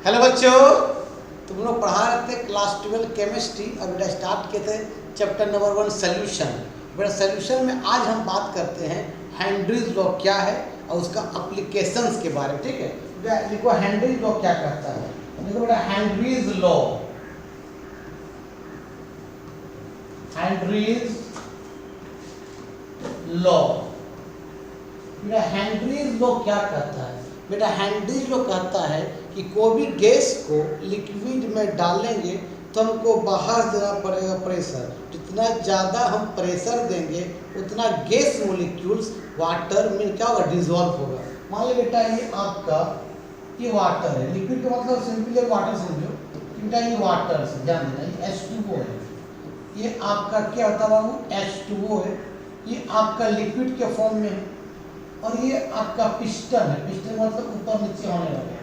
Hello बच्चों, तुम लोग पढ़ा रहे थे क्लास 12 केमिस्ट्री और बेटा स्टार्ट किए थे चैप्टर नंबर 1 सोल्यूशन। बेटा सोल्यूशन में आज हम बात करते हैं हेनरीज लॉ क्या है और उसका एप्लीकेशंस के बारे में। ठीक है बेटा, लिखो हेनरीज लॉ क्या कहता है। देखो बेटा, हेनरीज लॉ, हेनरीज लॉ, बेटा हेनरीज लॉ क्या कहता है। बेटा हेनरीज लॉ कहता है कि कोई भी गैस को लिक्विड में डालेंगे तो हमको बाहर देना पड़ेगा प्रेशर। जितना ज़्यादा हम प्रेशर देंगे उतना गैस मोलिक्यूल्स वाटर में क्या होगा, डिजोल्व होगा। मान लो बेटा ये आपका ये वाटर है, लिक्विड का मतलब सिंपली वाटर समझो। बेटा ये वाटर से ध्यान देना, ये H2O है, ये आपका क्या होता है बाबू, H2O है। ये आपका लिक्विड के फॉर्म में है और ये आपका पिस्टन है। पिस्टन मतलब ऊपर नीचे होने वाला है,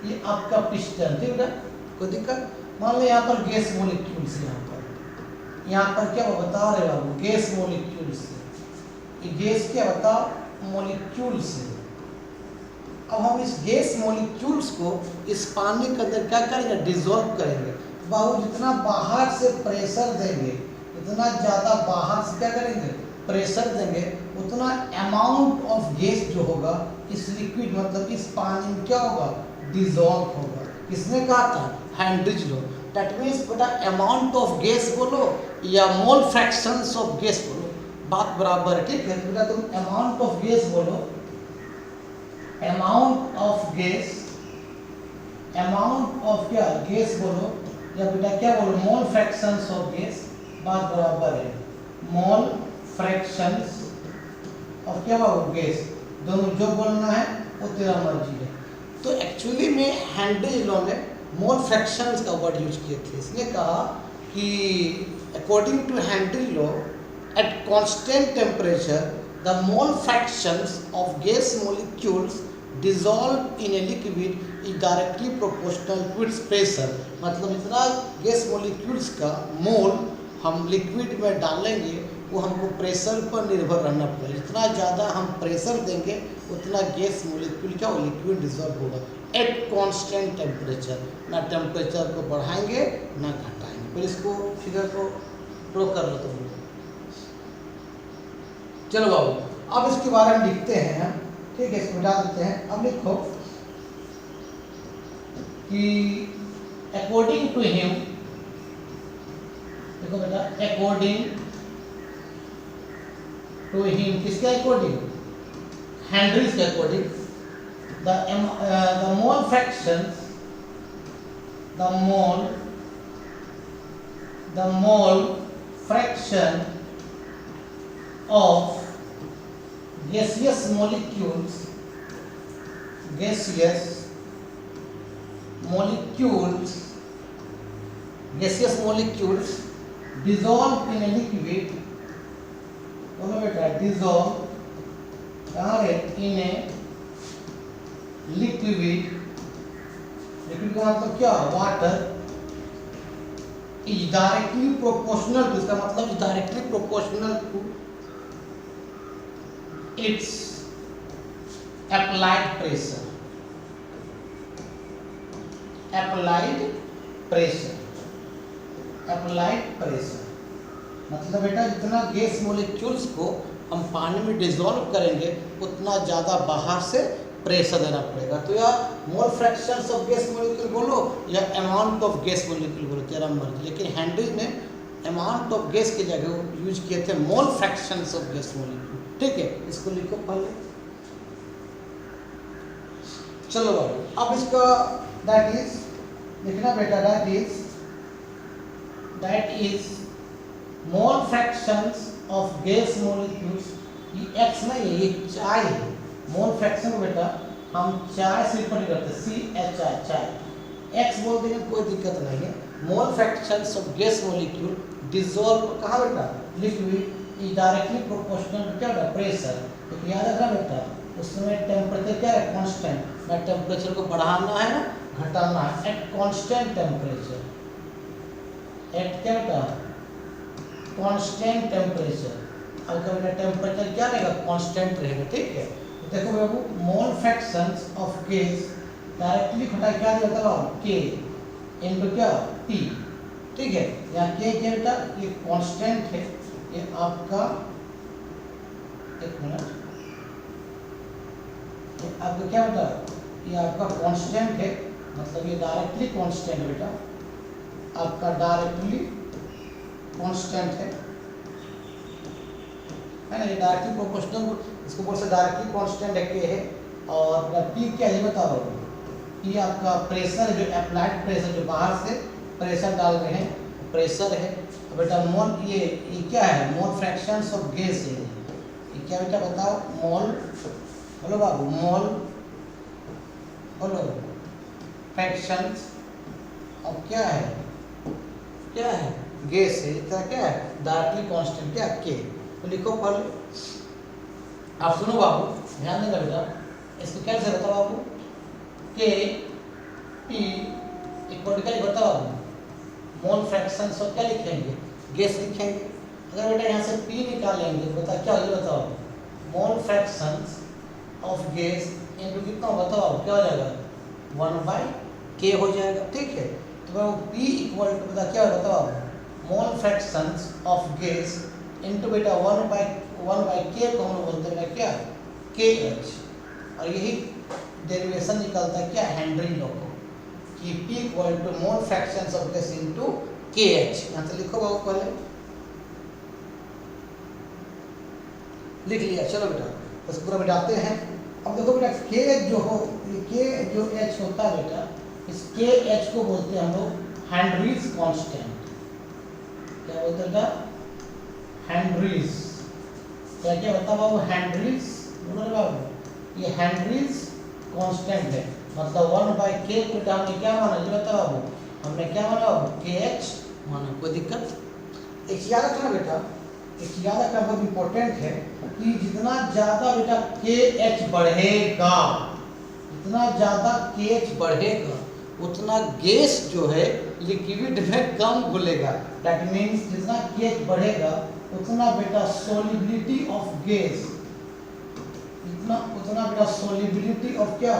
ये आपका पिस्टन। ठीक है, कोई दिक्कत। मान लो यहाँ पर गैस मोलिक्यूल्स, यहाँ पर क्या बता रहे बाबू, गैस मोलिक्यूल्स। ये गैस क्या बताओ, मोलिक्यूल्स है। अब हम इस गैस मोलिक्यूल्स को इस पानी के अंदर क्या करेंगे, डिसॉल्व करेंगे। बाबू जितना बाहर से प्रेशर देंगे, जितना ज़्यादा बाहर से क्या करेंगे, प्रेशर देंगे, उतना अमाउंट ऑफ गैस जो होगा इस लिक्विड मतलब इस पानी में क्या होगा, डिसॉल्व होगा। किसने कहा था, हेनरीज लॉ। दैट मीन्स बेटा अमाउंट ऑफ गैस बोलो या मोल फ्रैक्शंस ऑफ गैस बोलो, बात बराबर है। ठीक है बेटा, तुम अमाउंट ऑफ गैस बोलो, amount of gas, amount of क्या गैस बोलो, या बेटा क्या बोलो, मोल फ्रैक्शंस ऑफ गैस, बात बराबर है। मोल फ्रैक्शंस ऑफ क्या बाबू, गैस। दोनों जो बोलना है वो तेरा मर्जी है। तो एक्चुअली में हेनरीज लॉ में मोल फ्रैक्शंस का वर्ड यूज किए थे। इसने कहा कि according to Henry's law at constant temperature the mole fractions of gas molecules dissolved in a liquid is directly proportional to its pressure। मतलब इतना गैस मोलिक्यूल्स का मोल हम लिक्विड में डालेंगे वो हमको प्रेशर पर निर्भर रहना पड़ेगा। जितना ज़्यादा हम प्रेशर देंगे उतना गैस मोलिक्यूल क्या हो, लिक्विड डिसॉल्व होगा एट कांस्टेंट टेम्परेचर। ना टेम्परेचर को बढ़ाएंगे ना घटाएंगे। फिर इसको फिगर को ड्रॉ कर लो तुम लोग। चलो बाबू, अब इसके बारे में लिखते हैं। ठीक है, इसको मिटा देते हैं। अब लिखो कि अकॉर्डिंग टू हिम, देखो बेटा अकॉर्डिंग टू हिम, किसके अकॉर्डिंग, हेनरीज के according, the mole fractions, the mole fraction of gaseous molecules, gaseous molecules dissolved in a liquid, बोलो बेटा dissolve कहाँ है, in a liquid, liquid का मतलब क्या, water, is directly proportional to, इसका मतलब is directly proportional to its applied pressure, applied pressure, applied pressure। मतलब बेटा जितना गैस मोलिक्यूल्स को हम पानी में डिसॉल्व करेंगे उतना ज़्यादा बाहर से प्रेशर देना पड़ेगा। तो या मोल फ्रैक्शंस ऑफ गैस मोलिक्यूल बोलो या अमाउंट ऑफ गैस मोलिक्यूल बोलो, तेरा मर्जी। लेकिन हेनरीज ने अमाउंट ऑफ गैस की जगह यूज किए थे मोल फ्रैक्शंस ऑफ गैस मोलिक्यूल। ठीक है, इसको लिखो पहले। चलो बाबू, अब इसका दैट इज लिखना बेटा, that is mole fractions of gas molecules. ये एक्स नहीं है, ये चाय है। मोल फ्रैक्शन बेटा हम चाय से रिफर करते हैं, CHI, चाय। एक्स बोल देंगे कोई दिक्कत नहीं है। Mole fractions of gas molecule dissolve कहाँ बेटा, liquid, is directly proportional to क्या बेटा, प्रेशर। तो याद रखना बेटा, उसमें टेम्परेचर क्या है, कांस्टेंट। ना टेम्परेचर को बढ़ाना है ना घटाना है, एट कांस्टेंट टेम्परेचर, एट क्या बेटा, कांस्टेंट टेम्परेचर। अब कभी टेम्परेचर क्या रहेगा, कांस्टेंट रहेगा। ठीक है, देखो बाबू, मोल फ्रैक्शंस ऑफ गैस डायरेक्टली घटा क्या दिया बताओ के इनटू क्या टी, ठीक है। यहाँ के क्या बेटा ये कांस्टेंट है, ये आपका एक मिनट, ये आपका क्या बेटा ये आपका कांस्टेंट है, मतलब ये डायरेक्टली कांस्टेंट बेटा, आपका डायरेक्टली कांस्टेंट है ना, ये डायरेक्टली प्रोपोर्शनल, इसको बोल से डायरेक्टली कांस्टेंट है के है। और पी क्या है बताओ, ये आपका प्रेशर जो अप्लाइड प्रेशर, जो बाहर से प्रेशर डाल रहे हैं प्रेशर है बेटा। मोल ये क्या है, मोल फ्रैक्शंस ऑफ गैस है, ये क्या बेटा बताओ मोल, बोलो बाबू मोल, बोलो फ्रैक्शंस ऑफ क्या है गैस है, इसका क्या है डायरेक्टली कांस्टेंट क्या के। तो लिखो पहले, आप सुनो बाबू ध्यान देना बेटा, इसको कैसे बताओ बाबू, के पी इक्वल क्या बताओ बाबू मोल फ्रैक्शंस ऑफ क्या लिखेंगे गैस लिखेंगे। अगर बेटा यहाँ से पी निकालेंगे तो बता क्या हो जाएगा बताओ, मोल फ्रैक्शंस ऑफ गैस इनटू कितना बताओ क्या हो जाएगा 1/k हो जाएगा, ठीक है। तो पी इक्वल टू बता क्या होगा बताओ, मोल फ्रैक्शंस ऑफ गैस इनटू बेटा 1/k को हम लोग बोलते हैं क्या KH, और यही डेरिवेशन निकलता है क्या हेनरी लॉ को, कि P equal to mole fractions of gas into KH। यहाँ से लिखो बाबू पहले, लिख लिया, चलो बेटा इसको पूरा मिटाते हैं। अब देखो बेटा K जो H होता है बेटा, इस KH को बोलते हैं हम लोग हेनरीज कांस्टेंट। क्या बोलते हैं बेटा हेनरीज, क्या बता बाबू हेनरीज, बोलो रे बाबू ये हेनरीज कांस्टेंट है, मतलब 1/k को हमने क्या माना ये बता बाबू, हमने क्या माना बाबू KH माना, कोई दिक्कत। एक याद रखना बेटा, एक याद रखना बहुत इंपॉर्टेंट है कि जितना ज़्यादा बेटा KH बढ़ेगा, जितना ज़्यादा KH बढ़ेगा उतना गैस जो है लिक्विड में कम घुलेगा। दैट मीन्स जितना KH बढ़ेगा उतना बेटा सोलिबिलिटी ऑफ गैस, उतना बेटा सोलिबिलिटी ऑफ क्या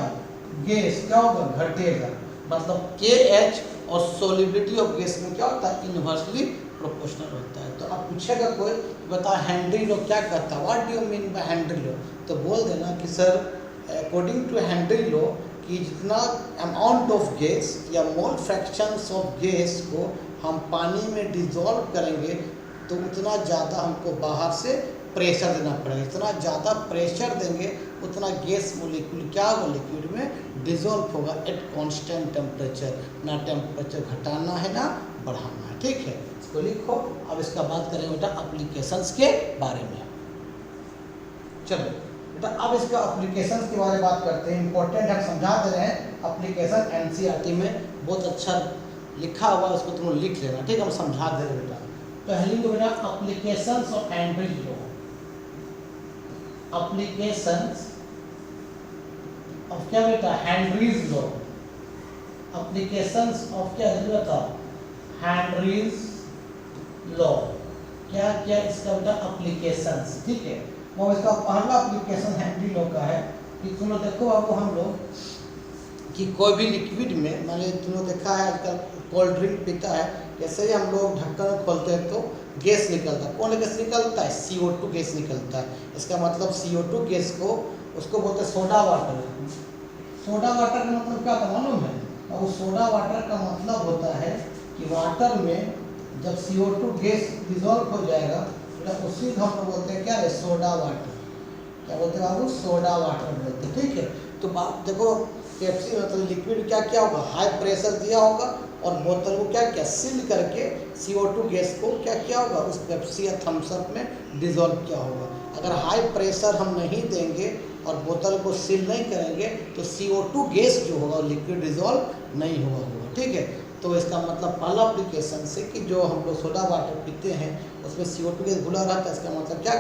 गैस क्या होगा घटेगा। मतलब KH और सोलिबिलिटी ऑफ गैस में क्या होता है इनवर्सली प्रोपोर्शनल होता है। तो आप पूछेगा कोई बता हेनरी लॉ क्या कहता है, what do you mean by Henry law, तो बोल देना कि sir according to Henry law कि जितना अमाउंट ऑफ गैस या मोल फ्रैक्शंस ऑफ गैस को हम पानी में डिजोल्व करेंगे तो उतना ज़्यादा हमको बाहर से प्रेशर देना पड़ेगा, इतना ज़्यादा प्रेशर देंगे उतना गैस मोलिक्यूल क्या होगा लिक्विड में डिजोल्व होगा एट कांस्टेंट टेम्परेचर, ना टेम्परेचर घटाना है ना बढ़ाना है, ठीक है। इसको लिखो। अब इसका बात करेंगे बेटा एप्लीकेशंस के बारे में। चलो बेटा अब इसका एप्लीकेशंस के बारे में बात करते हैं, इंपॉर्टेंट हम समझा दे रहे हैं। एप्लीकेशन एनसीईआरटी में बहुत अच्छा लिखा हुआ है, उसको तुम लिख लेना, ठीक है, हम समझा दे रहे हैं बेटा। पहली तो बेटा applications of Henry law, applications of क्या बेटा हेनरीज लॉ, एप्लीकेशंस ऑफ क्या बेटा हेनरीज लॉ, क्या क्या इसका बेटा एप्लीकेशंस, ठीक है। वो इसका पहला एप्लीकेशन हेनरी लॉ का है कि तुम लोग देखो आपको हम लोग कि कोई भी लिक्विड में मान लीजिए तुम लोग देखा है आजकल कोल्ड ड्रिंक पीता है, जैसे ही हम लोग ढक्कन खोलते हैं तो गैस निकलता है, कौन गैस निकलता है CO2 गैस निकलता है। इसका मतलब CO2 गैस को उसको बोलते हैं सोडा वाटर। सोडा वाटर का मतलब क्या था मालूम है, और वो सोडा वाटर का मतलब होता है कि वाटर में जब CO2 गैस डिजोल्व हो जाएगा तो उसी को हम लोग बोलते हैं क्या है सोडा वाटर, क्या बोलते हैं बाबू सोडा वाटर बोलते हैं, ठीक है। तो बात देखो पेप्सी मतलब लिक्विड क्या क्या होगा हाई प्रेशर दिया होगा और बोतल को क्या क्या सील करके CO2 गैस को क्या क्या होगा उस पेप्सी या थम्स अप में डिजोल्व किया होगा। अगर हाई प्रेशर हम नहीं देंगे और बोतल को सील नहीं करेंगे तो CO2 गैस जो होगा लिक्विड डिजोल्व नहीं होगा, ठीक है। तो इसका मतलब पहला एप्लीकेशन से कि जो हम लोग सोडा वाटर पीते हैं उसमें CO2 गैस घुला रहता है, इसका मतलब क्या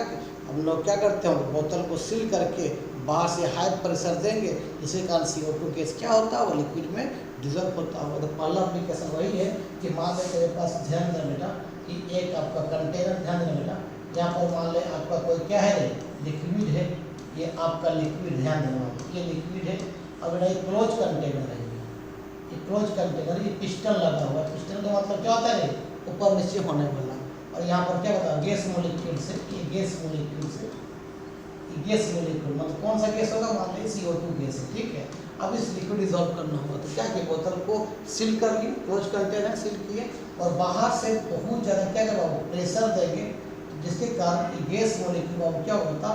हम लोग क्या करते हैं बोतल को सील करके बाहर से हाई प्रेशर देंगे, इसी कारण CO2 गैस क्या होता है वो लिक्विड में डिजोल्व होता है। तो पहला एप्लीकेशन वही है कि मान लें मेरे पास ध्यान देना बेटा कि एक आपका कंटेनर, ध्यान देना बेटा यहाँ पर मान लें आपका कोई क्या है लिक्विड है, ये आपका लिक्विड, ध्यान देना ये लिक्विड है, अब बेटा ये क्लोज कंटेनर है, ये क्लोज कंटेनर, ये पिस्टन लगा हुआ है। पिस्टन का मतलब क्या होता है, ऊपर नीचे होने वाला। और यहाँ पर क्या होता है, गैस मोलिक्यूल से, ये गैस मोलिक्यूल से, ये गैस मोलिक्यूल मतलब कौन सा गैस होगा, मान लीजिए CO2 गैस है, ठीक है। अब इस लिक्विड डिजॉल्व करना होगा तो क्या किया, बोतल को सील कर ली, क्लोज कंटेनर सील किए, और बाहर से बहुत ज़्यादा क्या करेगा, प्रेशर देंगे, जिसके कारण ये गैस मोलिक्यूल क्या होता,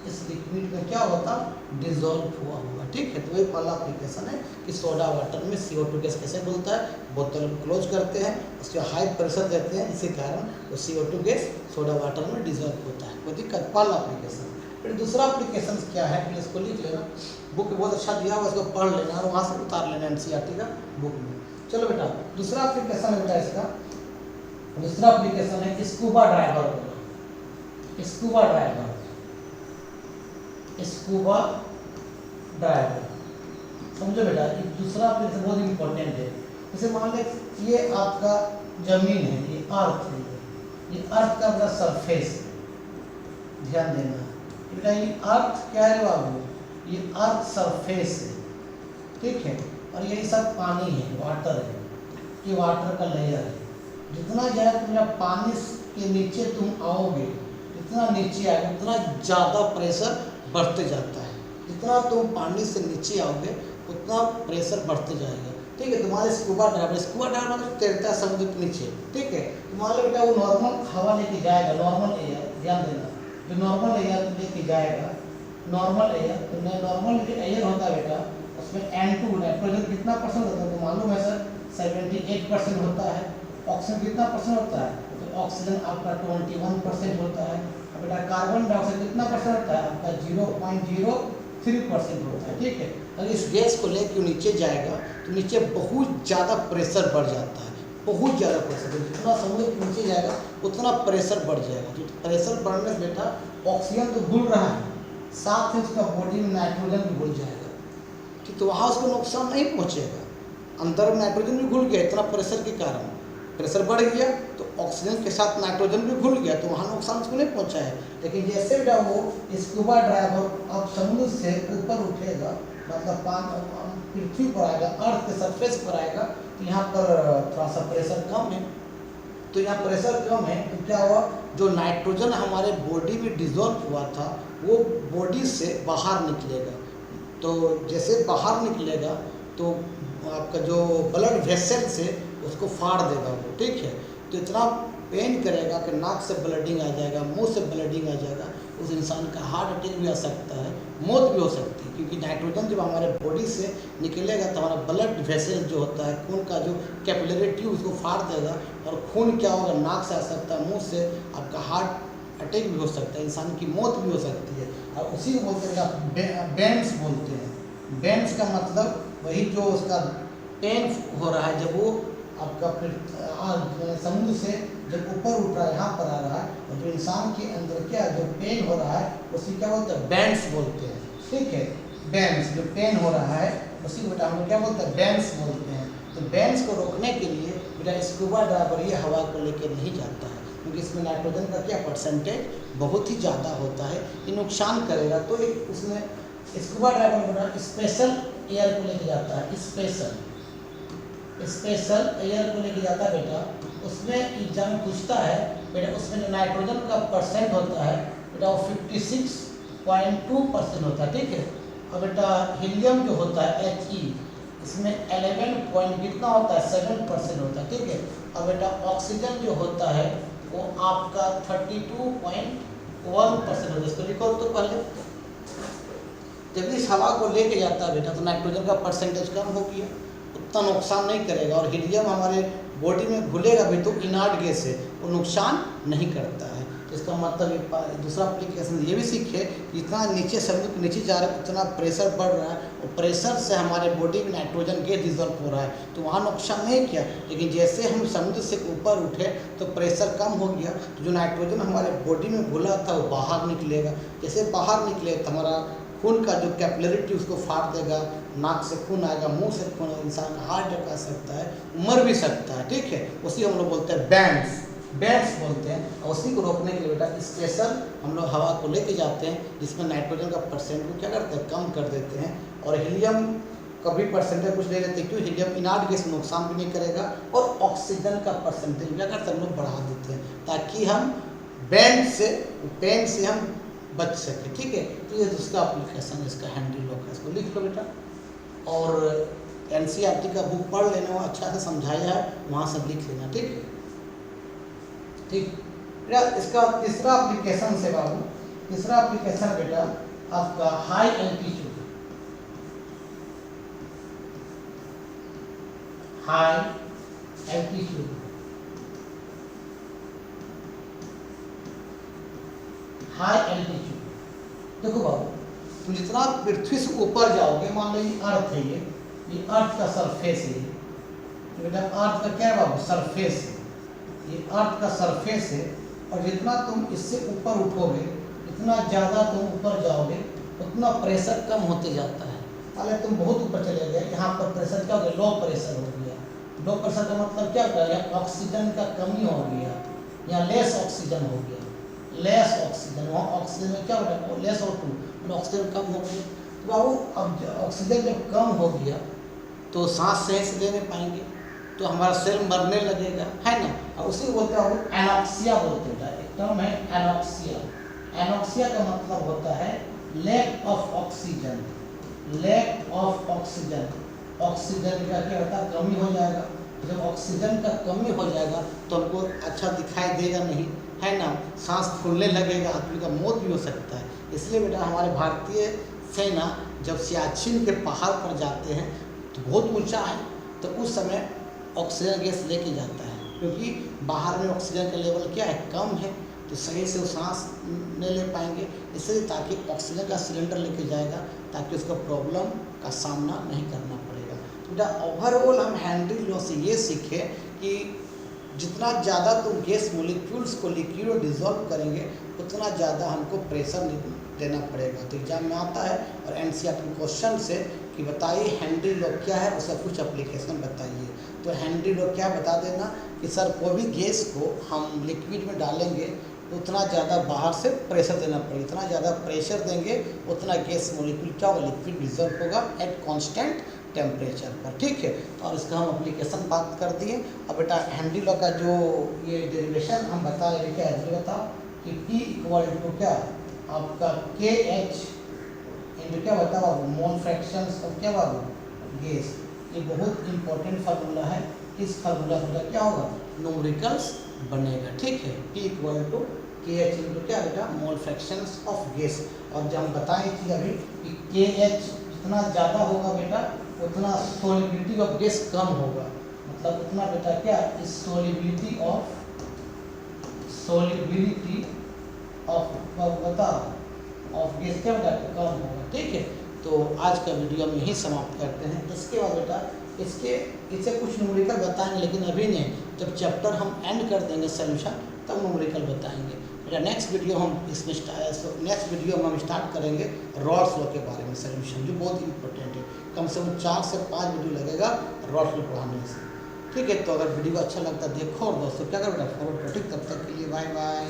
इस लिक्विड में क्या होता, डिजॉल्व हुआ होगा, ठीक है। तो वही पहला एप्लीकेशन है कि सोडा वाटर में CO2 गैस कैसे घुलता है, बोतल को क्लोज करते हैं, उसके हाई प्रेशर देते हैं, इसी कारण वो CO2 गैस सोडा वाटर में डिजॉल्व होता है, कोई दिक्कत। पहला एप्लीकेशन। फिर दूसरा एप्लीकेशन क्या है, प्लीज इसको लिख लेना, बुक बहुत अच्छा दिया हुआ, इसको पढ़ लेना और वहाँ से उतार लेना NCERT का बुक में। चलो बेटा दूसरा एप्लीकेशन है बेटा इसका, दूसरा एप्लीकेशन है स्कूबा ड्राइवर का, स्कूबा ड्राइवर, स्कूबा ड्राइवर समझो बेटा, ये दूसरा एप्लीकेशन बहुत इंपॉर्टेंट है। जैसे मान लीजिए ये आपका जमीन है, ये अर्थ है, ये अर्थ का बड़ा सरफेस है, ध्यान देना बेटा, ये अर्थ क्या है बाबू, ये अर्थ सरफेस है, ठीक है। और ये सब पानी है, वाटर है, ये वाटर का लेयर है। जितना ज़्यादा तुम्हारा पानी के नीचे तुम आओगे, जितना नीचे आएगा उतना ज़्यादा प्रेशर बढ़ते जाता है। जितना तुम पानी से नीचे आओगे उतना प्रेशर बढ़ते जाएगा, ठीक है। तुम्हारे स्कूबा ड्राइवर मतलब तैरता है समुद्र के नीचे, ठीक है। मान लो बेटा वो नॉर्मल हवा लेके जाएगा, नॉर्मल एयर, ध्यान देना, जो नॉर्मल एयर लेके जाएगा, नॉर्मल एयर, तो नॉर्मल जो एयर होता है बेटा उसमें N2 नाइट्रोजन कितना परसेंट होता है, तो मालूम है सर 78% होता है। ऑक्सीजन कितना परसेंट होता है, तो ऑक्सीजन आपका 21% होता है। अब बेटा कार्बन डाइऑक्साइड कितना परसेंट होता है, आपका 0.03% होता है, ठीक है। अगर इस गैस को लेकर नीचे जाएगा तो नीचे बहुत ज़्यादा प्रेशर बढ़ जाता है, बहुत ज़्यादा प्रेशर, जितना समुद्र के नीचे जाएगा उतना प्रेशर बढ़ जाएगा। जो प्रेशर बढ़ने से बेटा ऑक्सीजन तो घुल रहा है, साथ ही उसका बॉडी में नाइट्रोजन भी घुल जाएगा, तो वहाँ उसको नुकसान नहीं पहुँचेगा। अंदर नाइट्रोजन भी घुल गया, इतना प्रेशर के कारण प्रेशर बढ़ गया तो ऑक्सीजन के साथ नाइट्रोजन भी घुल गया, तो वहाँ नुकसान उसको नहीं पहुँचा है। लेकिन जैसे बेटा वो स्कूबा ड्राइवर अब समुद्र से ऊपर उठेगा, मतलब पृथ्वी पर आएगा, अर्थ के सरफेस पर आएगा, तो यहाँ पर थोड़ा सा प्रेशर कम है, तो यहाँ प्रेशर कम है तो क्या हुआ, जो नाइट्रोजन हमारे बॉडी में डिजॉल्व हुआ था वो बॉडी से बाहर निकलेगा। तो जैसे बाहर निकलेगा तो आपका जो ब्लड वेसल से उसको फाड़ देगा वो, ठीक है। तो इतना पेन करेगा कि नाक से ब्लडिंग आ जाएगा, मुंह से ब्लडिंग आ जाएगा, उस इंसान का हार्ट अटैक भी आ सकता है, मौत भी हो सकती है। क्योंकि नाइट्रोजन जब हमारे बॉडी से निकलेगा तो हमारा ब्लड वेसल जो होता है, खून का जो कैपिलरी ट्यूब उसको फाड़ देगा, और खून क्या होगा, नाक से आ सकता है, मुँह से आपका हार्ट अटैक भी हो सकता है, इंसान की मौत भी हो सकती है। और उसी को बोलते हैं बेंस बोलते हैं। बेंस का मतलब वही जो उसका पेन हो रहा है, जब वो आपका समुद्र से जब ऊपर उठ रहा है, यहाँ पर आ रहा है, और जो इंसान के अंदर क्या जो पेन हो रहा है उसी क्या बोलते हैं, बेंस बोलते हैं, ठीक है। बेंस जो पेन हो रहा है उसी को बेटा हम लोग क्या बोलते हैं, बेंस बोलते हैं। तो बेंस को रोकने के लिए बेटा स्कूबा ड्राइवर ये हवा को लेकर नहीं जाता है, क्योंकि इसमें नाइट्रोजन का क्या परसेंटेज बहुत ही ज़्यादा होता है, ये नुकसान करेगा। तो एक उसमें स्कूबा ड्राइवर बेटा स्पेशल एयर को लेके जाता है, स्पेशल एयर को लेके जाता है बेटा। उसमें एग्जाम पूछता है बेटा, उसमें जो नाइट्रोजन का परसेंट होता है बेटा वो 56.2% होता है, ठीक है। और बेटा हीलियम जो होता है He, इसमें 11 पॉइंट कितना होता है, 7% होता है, ठीक है। और बेटा ऑक्सीजन जो होता है वो आपका 32.1% होता है। इसको लिखो तो पहले, जब इस हवा को लेके जाता है बेटा तो नाइट्रोजन का परसेंटेज कम हो गया, उतना नुकसान नहीं करेगा। और हीलियम हमारे बॉडी में घुलेगा भी तो इनार्ट गैस है, वो नुकसान नहीं करता है। तो इसका मतलब दूसरा एप्लीकेशन ये भी सीखे कि जितना नीचे समुद्र के नीचे जा रहा है उतना प्रेशर बढ़ रहा है, और प्रेशर से हमारे बॉडी में नाइट्रोजन गैस डिजॉल्व हो रहा है, तो वहाँ नुकसान नहीं किया। लेकिन जैसे हम समुद्र से ऊपर उठे तो प्रेशर कम हो गया, तो जो नाइट्रोजन हमारे बॉडी में घुला था वो बाहर निकलेगा। जैसे बाहर निकले तो हमारा खून का जो कैपिलरी ट्यूब उसको फाड़ देगा, नाक से खून आएगा, मुंह से खून, इंसान का हार्ट अटैक आ सकता है, मर भी सकता है, ठीक है। उसी हम लोग बोलते हैं बेंस बोलते हैं। और उसी को रोकने के लिए बेटा स्पेशल हम लोग हवा को लेके जाते हैं, जिसमें नाइट्रोजन का परसेंट को क्या करते हैं, कम कर देते हैं। और हीलियम कभी परसेंटेज कुछ ले लेते हैं, क्यों हीलियम इनर्ट गैस नुकसान भी नहीं करेगा, और ऑक्सीजन का परसेंटेज क्या करते हैं हम लोग बढ़ा देते हैं, ताकि हम पेन से हम बच सके। ठीक है, तो ये दूसरा एप्लीकेशन इसका हैंडी लॉक है, इसको लिख लो बेटा। और एनसीईआरटी का बुक पढ़ लेना, वो अच्छा से समझाया है, वहाँ से लिख लेना। ठीक है, ठीक बेटा। इसका तीसरा एप्लीकेशन से बाबू, तीसरा एप्लीकेशन बेटा आपका high altitude, high altitude, high altitude. देखो बाबू, तुम जितना पृथ्वी से ऊपर जाओगे, मान लो ये अर्थ है, ये अर्थ का सरफेस है, तो बेटा अर्थ का क्या है बाबू, सरफेस है, ये अर्थ का सरफेस है। और जितना तुम इससे ऊपर उठोगे, इतना ज़्यादा तुम ऊपर जाओगे, उतना प्रेशर कम होते जाता है। पहले तुम बहुत ऊपर चले गए, यहाँ पर प्रेशर क्या हो गया, लो प्रेशर हो गया। लो प्रेशर का मतलब क्या होता है, ऑक्सीजन का कमी हो गया, या लेस ऑक्सीजन हो गया, लेस ऑक्सीजन। वहाँ ऑक्सीजन में क्या हो गया, लेस O2, ऑक्सीजन कम हो गया। तो बाबू अब ऑक्सीजन जब कम हो गया तो सांस सही से ले नहीं पाएंगे, तो हमारा शरीर मरने लगेगा, है ना। और उसी बोलते हैं एनॉक्सिया बोलते हैं, एक टर्म है एनॉक्सिया। एनॉक्सिया का मतलब होता है lack of oxygen, lack of oxygen. Oxygen का क्या होता है, कमी हो जाएगा। जब ऑक्सीजन का कमी हो जाएगा तो हमको अच्छा दिखाई देगा नहीं, है ना, सांस फूलने लगेगा, आदमी का मौत भी हो सकता है। इसलिए बेटा हमारे भारतीय सेना जब सियाचिन के पहाड़ पर जाते हैं तो बहुत ऊंचा है, तो उस समय ऑक्सीजन गैस लेके जाता है, क्योंकि बाहर में ऑक्सीजन का लेवल क्या है, कम है, तो सही से वो सांस नहीं ले पाएंगे। इसलिए ताकि ऑक्सीजन का सिलेंडर लेके जाएगा, ताकि उसको प्रॉब्लम का सामना नहीं करना पड़ेगा। तो बेटा ओवरऑल हम हेनरी लॉ से ये सीखे कि जितना ज़्यादा तुम गैस मोलिक्यूल्स को लिक्विड में डिजोल्व करेंगे, उतना ज़्यादा हमको प्रेशर देना पड़ेगा। तो एग्जाम में आता है, और एनसीईआरटी क्वेश्चन से कि बताइए हेनरी लॉ क्या है, उसका कुछ एप्लीकेशन बताइए। तो हेनरी लॉ क्या बता देना कि सर कोई भी गैस को हम लिक्विड में डालेंगे तो उतना ज़्यादा बाहर से प्रेशर देना पड़ेगा, इतना ज़्यादा प्रेशर देंगे उतना गैस मोलिक्यूल क्या होगा, लिक्विड डिजोल्व होगा एट कांस्टेंट टेम्परेचर पर। ठीक है, और इसका हम एप्लीकेशन बात कर दिए। अब बेटा हेनरी लॉ का जो ये डेरिवेशन हम बता रहे, क्या है बताओ कि P इक्वल टू क्या आपका KH इंटू क्या बताओ बाबू, मोल फ्रैक्शंस ऑफ क्या बाबू, गैस। ये बहुत इंपॉर्टेंट फार्मूला है, इस फार्मूला का क्या होगा, न्यूमेरिकल्स बनेगा। ठीक है, P equal to KH into क्या बेटा, मोल फ्रैक्शंस ऑफ गैस। और जब हम बताए थी अभी कि KH जितना ज़्यादा होगा बेटा, उतना सोलिबिलिटी ऑफ गैस कम होगा, मतलब उतना बेटा क्या, सोलिबिलिटी ऑफ बताओ ऑफ गैस क्या बेटा, कम होगा। ठीक है, तो आज का वीडियो हम यहीं समाप्त करते हैं। इसके बाद बेटा इससे कुछ न्यूमेरिकल बताएंगे, लेकिन अभी नहीं, जब चैप्टर हम एंड कर देंगे सोल्यूशन तब न्यूमेरिकल बताएंगे। बेटा नेक्स्ट वीडियो हम हम स्टार्ट करेंगे रॉड्स लॉ के बारे में सोल्यूशन, जो बहुत इंपॉर्टेंट है। कम से कम 4 से 5 वीडियो लगेगा रॉड्स लॉ पढ़ाने से। ठीक है, तो अगर वीडियो अच्छा लगता है देखो, और दोस्तों क्या करो बेटा फॉरवर्ड करो। ठीक, तब तक के लिए बाय बाय।